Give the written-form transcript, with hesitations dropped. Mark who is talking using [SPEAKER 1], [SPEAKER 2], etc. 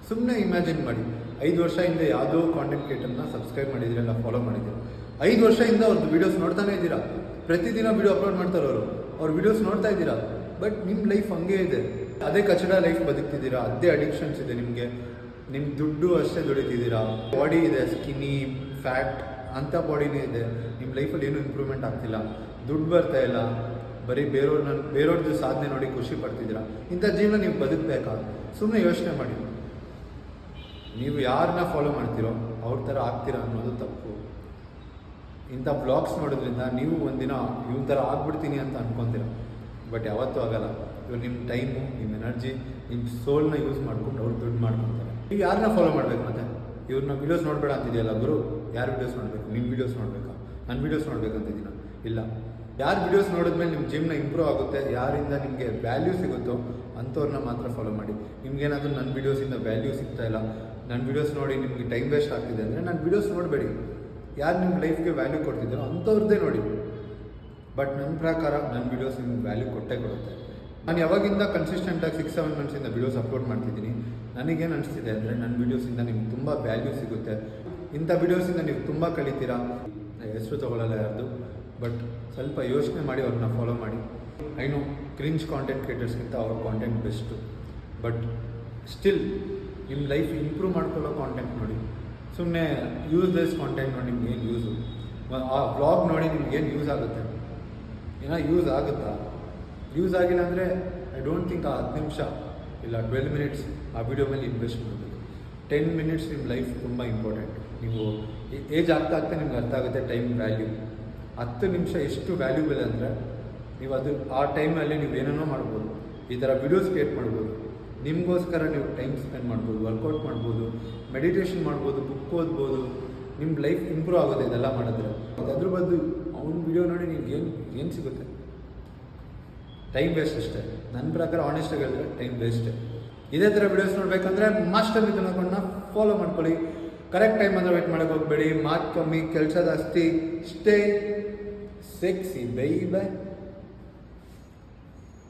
[SPEAKER 1] ಸುಮ್ಮನೆ ಇಮ್ಯಾಜಿನ್ ಮಾಡಿ, 5 ವರ್ಷದಿಂದ ಯಾವುದೋ ಕಾಂಟೆಂಟ್ ಕ್ರಿಯೇಟರ್ನ ಸಬ್ಸ್ಕ್ರೈಬ್ ಮಾಡಿದ್ದೀರಲ್ಲ, ಫಾಲೋ ಮಾಡಿದ್ದೀರ. 5 ವರ್ಷದಿಂದ ಅವ್ರದ್ದು ವೀಡಿಯೋಸ್ ನೋಡ್ತಾನೆ ಇದ್ದೀರಾ, ಪ್ರತಿದಿನ ವೀಡಿಯೋ ಅಪ್ಲೋಡ್ ಮಾಡ್ತಾರೆ ಅವ್ರ ವೀಡಿಯೋಸ್ ನೋಡ್ತಾ ಇದ್ದೀರಾ. ಬಟ್ ನಿಮ್ಮ ಲೈಫ್ ಹಂಗೇ ಇದೆ, ಅದೇ ಕಚಡ ಲೈಫ್ ಬದುಕ್ತಿದ್ದೀರಾ, ಅದೇ ಅಡಿಕ್ಷನ್ಸ್ ಇದೆ ನಿಮಗೆ. ನಿಮ್ಮ ದುಡ್ಡು ಅಷ್ಟೇ ದುಡಿತಿದ್ದೀರಾ, ಬಾಡಿ ಇದೆ, ಸ್ಕಿನಿ ಫ್ಯಾಟ್ ಅಂಥ ಬಾಡಿನೇ ಇದೆ. ನಿಮ್ಮ ಲೈಫಲ್ಲಿ ಏನೂ ಇಂಪ್ರೂವ್ಮೆಂಟ್ ಆಗ್ತಿಲ್ಲ, ದುಡ್ಡು ಬರ್ತಾ ಇಲ್ಲ, ಬರೀ ಬೇರೆಯವ್ರದ್ದು ಸಾಧನೆ ನೋಡಿ ಖುಷಿ ಪಡ್ತಿದ್ದೀರಾ. ಇಂಥ ಜೀವನ ನೀವು ಬದುಕಬೇಕಾ? ಸುಮ್ಮನೆ ಯೋಚನೆ ಮಾಡಿ. ನೀವು ಯಾರನ್ನ ಫಾಲೋ ಮಾಡ್ತೀರೋ ಅವ್ರ ಥರ ಆಗ್ತೀರಾ ಅನ್ನೋದು ತಪ್ಪು. ಇಂಥ ಬ್ಲಾಗ್ಸ್ ನೋಡೋದ್ರಿಂದ ನೀವು ಒಂದಿನ ಇವನ ಥರ ಆಗ್ಬಿಡ್ತೀನಿ ಅಂತ ಅನ್ಕೊತೀರ, ಬಟ್ ಯಾವತ್ತೂ ಆಗಲ್ಲ. ಇವಾಗ ನಿಮ್ಮ ಟೈಮು, ನಿಮ್ಮ ಎನರ್ಜಿ, ನಿಮ್ಮ ಸೋಲ್ನ ಯೂಸ್ ಮಾಡ್ಕೊಂಡು ಅವ್ರು ದುಡ್ಡು ಮಾಡ್ಕೊತಾರೆ. ನೀವು ಯಾರನ್ನ ಫಾಲೋ ಮಾಡಬೇಕು? ಮತ್ತೆ ಇವ್ರನ್ನ ವೀಡಿಯೋಸ್ ನೋಡಬೇಡ ಅಂತಿದೆಯಲ್ಲ ಗುರು, ಯಾರು ವೀಡಿಯೋಸ್ ನೋಡಬೇಕು? ನಿಮ್ಮ ವೀಡಿಯೋಸ್ ನೋಡಬೇಕಾ? ನನ್ನ ವೀಡಿಯೋಸ್ ನೋಡ್ಬೇಕಂತಿದ್ದೀನ? ಇಲ್ಲ. ಯಾರು ವೀಡಿಯೋಸ್ ನೋಡಿದ್ಮೇಲೆ ನಿಮ್ಮ ಜೀವನ ಇಂಪ್ರೂವ್ ಆಗುತ್ತೆ, ಯಾರಿಂದ ನಿಮಗೆ ವ್ಯಾಲ್ಯೂ ಸಿಗುತ್ತೋ ಅಂಥವ್ರನ್ನ ಮಾತ್ರ ಫಾಲೋ ಮಾಡಿ. ನಿಮ್ಗೇನಾದರೂ ನನ್ನ ವೀಡಿಯೋಸಿಂದ ವ್ಯಾಲ್ಯೂ ಸಿಗ್ತಾ ಇಲ್ಲ, ನನ್ನ ವೀಡಿಯೋಸ್ ನೋಡಿ ನಿಮಗೆ ಟೈಮ್ ವೇಸ್ಟ್ ಆಗ್ತಿದೆ ಅಂದರೆ ನನ್ನ ವೀಡಿಯೋಸ್ ನೋಡಬೇಡಿ. ಯಾರು ನಿಮ್ಮ ಲೈಫ್ಗೆ ವ್ಯಾಲ್ಯೂ ಕೊಡ್ತಿದ್ದಾರೋ ಅಂಥವ್ರದ್ದೇ ನೋಡಿ. ಬಟ್ ನನ್ನ ಪ್ರಕಾರ ನನ್ನ ವೀಡಿಯೋಸ್ ನಿಮ್ಗೆ ವ್ಯಾಲ್ಯೂ ಕೊಟ್ಟೇ ಕೊಡುತ್ತೆ. ನಾನು ಯಾವಾಗಿಂದ ಕನ್ಸಿಸ್ಟೆಂಟಾಗಿ 6-7 ಮಂತ್ಸಿಂದ ವೀಡಿಯೋಸ್ ಅಪ್ಲೋಡ್ ಮಾಡ್ತಿದ್ದೀನಿ, ನನಗೇನು ಅನಿಸ್ತಿದೆ ಅಂದರೆ ನನ್ನ ವೀಡಿಯೋಸಿಂದ ನಿಮ್ಗೆ ತುಂಬ ವ್ಯಾಲ್ಯೂ ಸಿಗುತ್ತೆ. ಇಂಥ ವೀಡಿಯೋಸಿಂದ ನೀವು ತುಂಬ ಕಲಿತೀರಾ. ಹೆಸರು ತೊಗೊಳ್ಳಲ್ಲ ಯಾರ್ದು, ಬಟ್ ಸ್ವಲ್ಪ ಯೋಚನೆ ಮಾಡಿ ಅವ್ರನ್ನ ಫಾಲೋ ಮಾಡಿ. ಐನೋ ಕ್ರಿಂಜ್ ಕಾಂಟೆಂಟ್ ಕ್ರಿಯೇಟರ್ಸ್ಗಿಂತ ಅವ್ರ ಕಾಂಟೆಂಟ್ ಬೆಸ್ಟು, ಬಟ್ ಸ್ಟಿಲ್ ನಿಮ್ಮ ಲೈಫ್ ಇಂಪ್ರೂವ್ ಮಾಡ್ಕೊಳ್ಳೋ ಕಾಂಟೆಂಟ್ ನೋಡಿ. ಸುಮ್ಮನೆ ಯೂಸ್ಲೆಸ್ ಕಾಂಟೆಂಟ್ ನೋಡಿ ನಿಮ್ಗೆ ಏನು ಯೂಸು? ಆ ವ್ಲಾಗ್ ನೋಡಿ ನಿಮ್ಗೇನು ಯೂಸ್ ಆಗುತ್ತೆ? ಏನೋ ಯೂಸ್ ಆಗುತ್ತಾ? ಯೂಸ್ ಆಗಿಲ್ಲ ಅಂದರೆ ಐ ಡೋಂಟ್ ಥಿಂಕ್ ಆ 10 ನಿಮಿಷ ಇಲ್ಲ 12 ಮಿನಿಟ್ಸ್ ಆ ವಿಡಿಯೋ ಮೇಲೆ ಇನ್ವೆಸ್ಟ್ ಮಾಡಬೇಕು. 10 ಮಿನಿಟ್ಸ್ ನಿಮ್ಮ ಲೈಫ್ ತುಂಬ ಇಂಪಾರ್ಟೆಂಟ್. ನೀವು ಏಜ್ ಆಗ್ತಾ ನಿಮ್ಗೆ ಅರ್ಥ ಆಗುತ್ತೆ ಟೈಮ್ ವ್ಯಾಲ್ಯೂ. 10 ನಿಮಿಷ ಎಷ್ಟು ವ್ಯಾಲ್ಯೂಬಲ್ ಅಂದರೆ ನೀವು ಅದು ಆ ಟೈಮಲ್ಲಿ ನೀವು ಏನೇನೋ ಮಾಡ್ಬೋದು. ಈ ಥರ ವೀಡಿಯೋಸ್ ಕ್ರಿಯೇಟ್ ಮಾಡ್ಬೋದು, ನಿಮಗೋಸ್ಕರ ನೀವು ಟೈಮ್ ಸ್ಪೆಂಡ್ ಮಾಡ್ಬೋದು, ವರ್ಕೌಟ್ ಮಾಡ್ಬೋದು, ಮೆಡಿಟೇಷನ್ ಮಾಡ್ಬೋದು, ಬುಕ್ ಓದ್ಬೋದು. ನಿಮ್ಮ ಲೈಫ್ ಇಂಪ್ರೂವ್ ಆಗೋದು ಇದೆಲ್ಲ ಮಾಡಿದ್ರೆ. ಅದ್ರ ಬದಲು ಅವ್ನ ವೀಡಿಯೋ ನೋಡಿ ನಿಮ್ಗೆ ಏನು ಸಿಗುತ್ತೆ? ಟೈಮ್ ವೇಸ್ಟ್ ಅಷ್ಟೇ. ನನ್ನ ಪ್ರಕಾರ ಆನೆಸ್ಟಾಗಿ ಹೇಳಿದ್ರೆ ಟೈಮ್ ವೇಸ್ಟೇ. ಇದೇ ಥರ ವೀಡಿಯೋಸ್ ನೋಡಬೇಕಂದ್ರೆ ಮಾಸ್ಟರ್ ಮಿಥುನ್ ಅಕೌಂಟ್ನ ಫಾಲೋ ಮಾಡ್ಕೊಳ್ಳಿ. ಕರೆಕ್ಟ್ ಟೈಮ್ ಅಂದರೆ ವೇಟ್ ಮಾಡೋಕ್ಕೆ ಹೋಗಬೇಡಿ. ಮಾತು ಕಮ್ಮಿ, ಕೆಲಸ ಜಾಸ್ತಿ. Stay sexy bye bye.